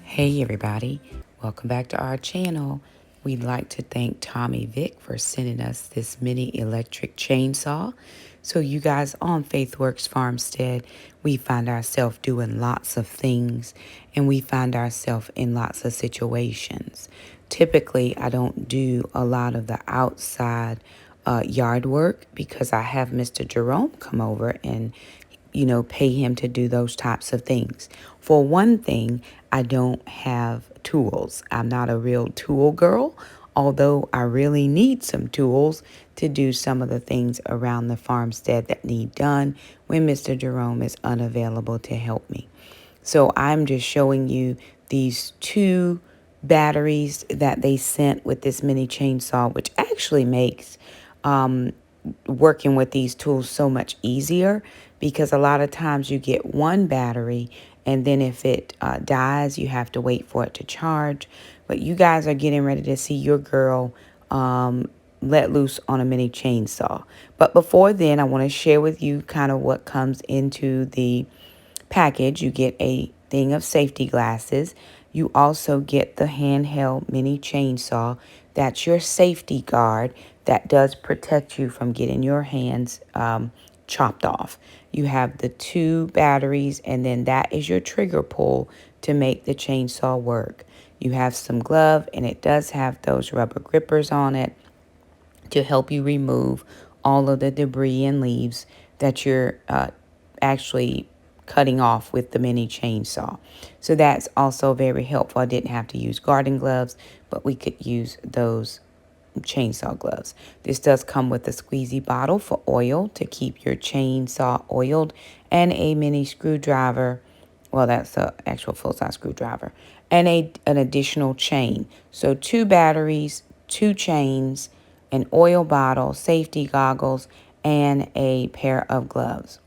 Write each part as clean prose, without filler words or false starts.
Hey everybody, welcome back to our channel. We'd like to thank Tommy Vic for sending us this mini electric chainsaw. So you guys, on Faithworks Farmstead, we find ourselves doing lots of things and we find ourselves in lots of situations. Typically, I don't do a lot of the outside yard work because I have Mr. Jerome come over and pay him to do those types of things. For one thing, I don't have tools. I'm not a real tool girl, although I really need some tools to do some of the things around the farmstead that need done when Mr. Jerome is unavailable to help me. So I'm just showing you these two batteries that they sent with this mini chainsaw, which actually makes working with these tools so much easier, because a lot of times you get one battery and then if it dies, you have to wait for it to charge. But you guys are getting ready to see your girl let loose on a mini chainsaw. But before then, I want to share with you kind of what comes into the package. You get a thing of safety glasses. You also get the handheld mini chainsaw. That's your safety guard that does protect you from getting your hands chopped off. You have the two batteries, and then that is your trigger pull to make the chainsaw work. You have some glove, and it does have those rubber grippers on it to help you remove all of the debris and leaves that you're actually cutting off with the mini chainsaw. So that's also very helpful. I didn't have to use garden gloves, but we could use those chainsaw gloves. This does come with a squeezy bottle for oil to keep your chainsaw oiled, and a mini screwdriver. Well, that's the actual full-size screwdriver, and an additional chain. So two batteries, two chains, an oil bottle, safety goggles, and a pair of gloves.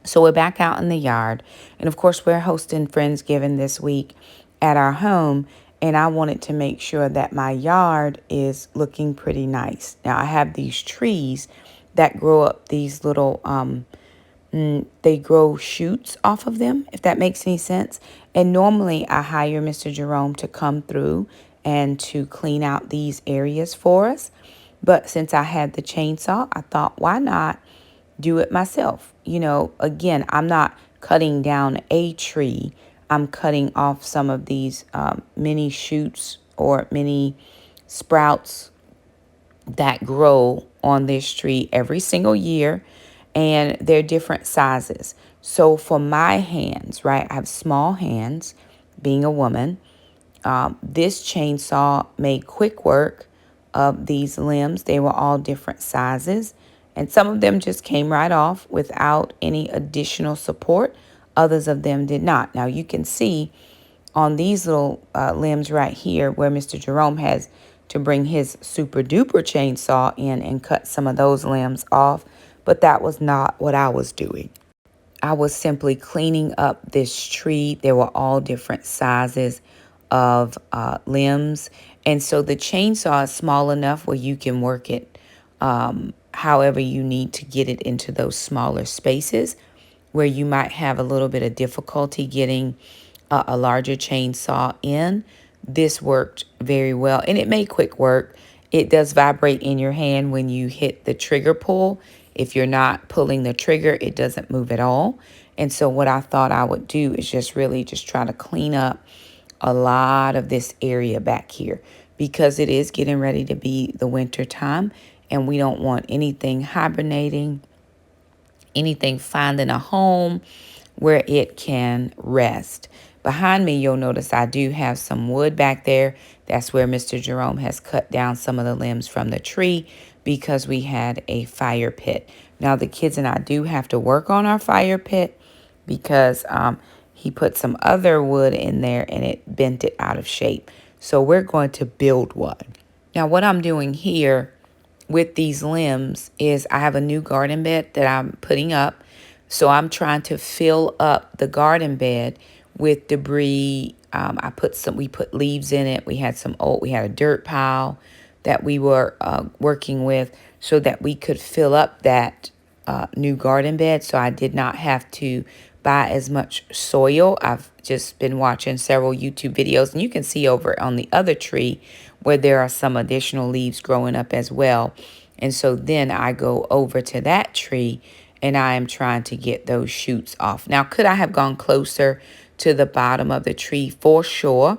So we're back out in the yard. And of course, we're hosting Friendsgiving this week at our home. And I wanted to make sure that my yard is looking pretty nice. Now, I have these trees that grow up these little, they grow shoots off of them, if that makes any sense. And normally I hire Mr. Jerome to come through and to clean out these areas for us. But since I had the chainsaw, I thought, why not do it myself? Again, I'm not cutting down a tree. I'm cutting off some of these mini shoots or mini sprouts that grow on this tree every single year, and they're different sizes. So for my hands, right, I have small hands, being a woman. This chainsaw made quick work of these limbs. They were all different sizes, and some of them just came right off without any additional support. Others of them did not. Now you can see on these little limbs right here where Mr. Jerome has to bring his super duper chainsaw in and cut some of those limbs off, but that was not what I was doing. I was simply cleaning up this tree. They were all different sizes of limbs. And so the chainsaw is small enough where you can work it however you need to get it into those smaller spaces where you might have a little bit of difficulty getting a larger chainsaw in. This worked very well, and it made quick work. It does vibrate in your hand when you hit the trigger pull. If you're not pulling the trigger, it doesn't move at all. And so what I thought I would do is just really just try to clean up a lot of this area back here, because it is getting ready to be the winter time, and we don't want anything hibernating, anything finding a home where it can rest. Behind me, you'll notice I do have some wood back there. That's where Mr. Jerome has cut down some of the limbs from the tree because we had a fire pit. Now, the kids and I do have to work on our fire pit because he put some other wood in there and it bent it out of shape. So we're going to build one. Now, what I'm doing here with these limbs is I have a new garden bed that I'm putting up. So I'm trying to fill up the garden bed with debris. We put leaves in it. We had a dirt pile that we were working with so that we could fill up that new garden bed, so I did not have to buy as much soil. I've just been watching several YouTube videos, and you can see over on the other tree where there are some additional leaves growing up as well. And so then I go over to that tree and I am trying to get those shoots off. Now, could I have gone closer to the bottom of the tree? For sure.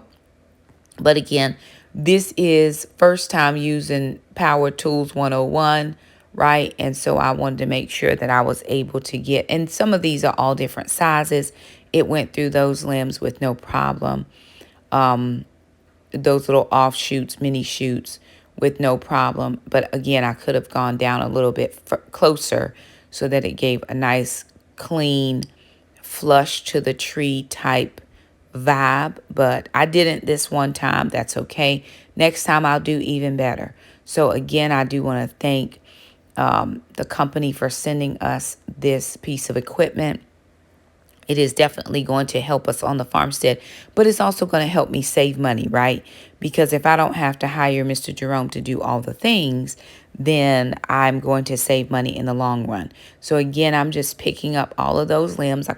But again, this is first time using Power Tools 101, right? And so I wanted to make sure that I was able to get, and some of these are all different sizes. It went through those limbs with no problem. Those little offshoots, mini shoots with no problem. But again, I could have gone down a little bit closer so that it gave a nice, clean, flush to the tree type vibe. But I didn't this one time. That's okay. Next time I'll do even better. So again, I do want to thank the company for sending us this piece of equipment. It is definitely going to help us on the farmstead, but it's also going to help me save money, right? Because if I don't have to hire Mr. Jerome to do all the things, then I'm going to save money in the long run. So again, I'm just picking up all of those limbs.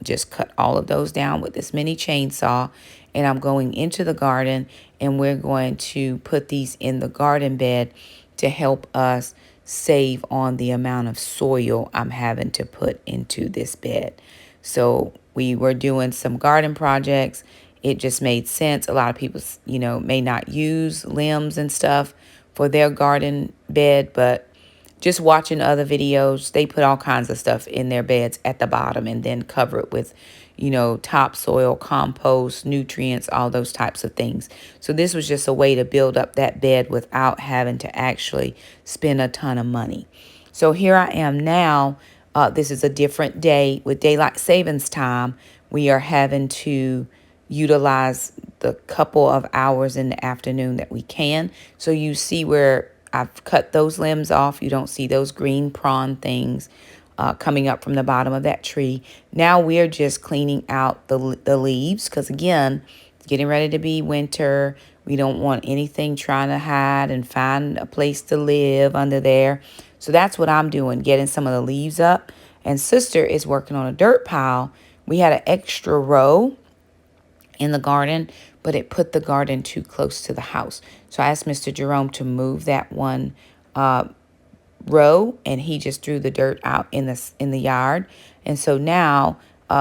Just cut all of those down with this mini chainsaw, and I'm going into the garden, and we're going to put these in the garden bed to help us save on the amount of soil I'm having to put into this bed. So we were doing some garden projects. It just made sense. A lot of people, may not use limbs and stuff for their garden bed, but just watching other videos, they put all kinds of stuff in their beds at the bottom and then cover it with, topsoil, compost, nutrients, all those types of things. So this was just a way to build up that bed without having to actually spend a ton of money. So here I am now. This is a different day with daylight savings time. We are having to utilize the couple of hours in the afternoon that we can. So you see where I've cut those limbs off. You don't see those green prawn things coming up from the bottom of that tree. Now we're just cleaning out the leaves because, again, it's getting ready to be winter. We don't want anything trying to hide and find a place to live under there. So that's what I'm doing, getting some of the leaves up. And sister is working on a dirt pile. We had an extra row in the garden, but it put the garden too close to the house. So I asked Mr. Jerome to move that one row, and he just threw the dirt out in the yard. And so now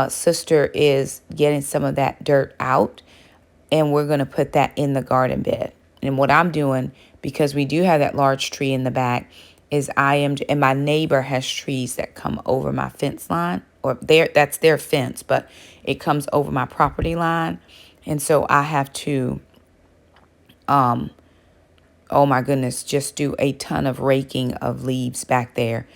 sister is getting some of that dirt out, and we're going to put that in the garden bed. And what I'm doing, because we do have that large tree in the back, is and my neighbor has trees that come over my fence line, or that's their fence, but it comes over my property line. And so I have to, oh my goodness, just do a ton of raking of leaves back there.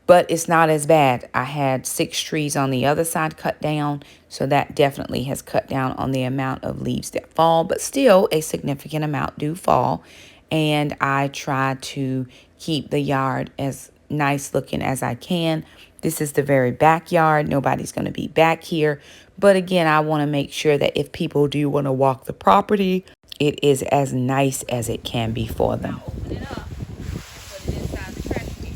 But it's not as bad. I had 6 trees on the other side cut down, so that definitely has cut down on the amount of leaves that fall, but still a significant amount do fall. And I try to keep the yard as nice looking as I can. This is the very backyard. Nobody's going to be back here. But again, I want to make sure that if people do want to walk the property, it is as nice as it can be for them. Open it up. Put it inside the trash can.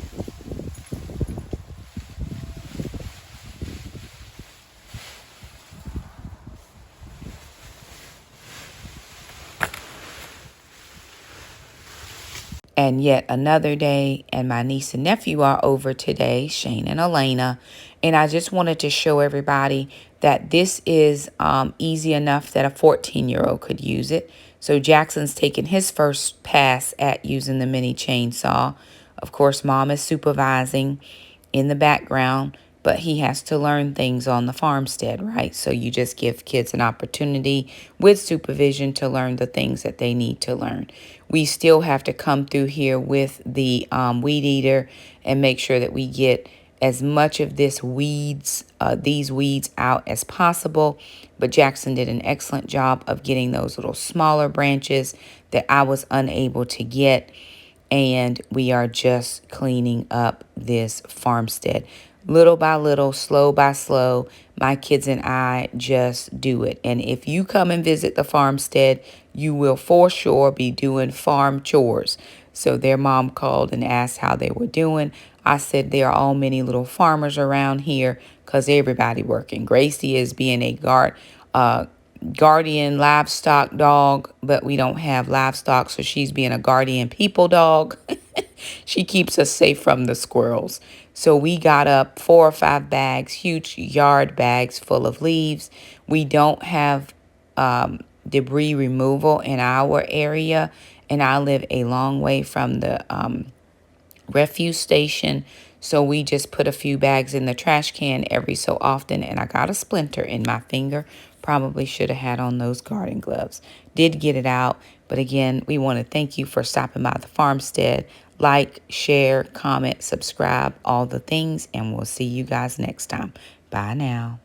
And yet another day, and my niece and nephew are over today, Shane and Elena. And I just wanted to show everybody that this is easy enough that a 14-year-old could use it. So Jackson's taking his first pass at using the mini chainsaw. Of course, Mom is supervising in the background, but he has to learn things on the farmstead, right? So you just give kids an opportunity with supervision to learn the things that they need to learn. We still have to come through here with the weed eater and make sure that we get as much of these weeds out as possible. But Jackson did an excellent job of getting those little smaller branches that I was unable to get. And we are just cleaning up this farmstead. Little by little, slow by slow, my kids and I just do it. And if you come and visit the farmstead, you will for sure be doing farm chores. So their mom called and asked how they were doing. I said there are all many little farmers around here because everybody working. Gracie is being a guardian livestock dog, but we don't have livestock, so she's being a guardian people dog. She keeps us safe from the squirrels. So we got up 4 or 5 bags, huge yard bags full of leaves. We don't have debris removal in our area, and I live a long way from the refuse station. So we just put a few bags in the trash can every so often, and I got a splinter in my finger. Probably should have had on those garden gloves. Did get it out, but again, we want to thank you for stopping by the farmstead. Like, share, comment, subscribe, all the things, and we'll see you guys next time. Bye now.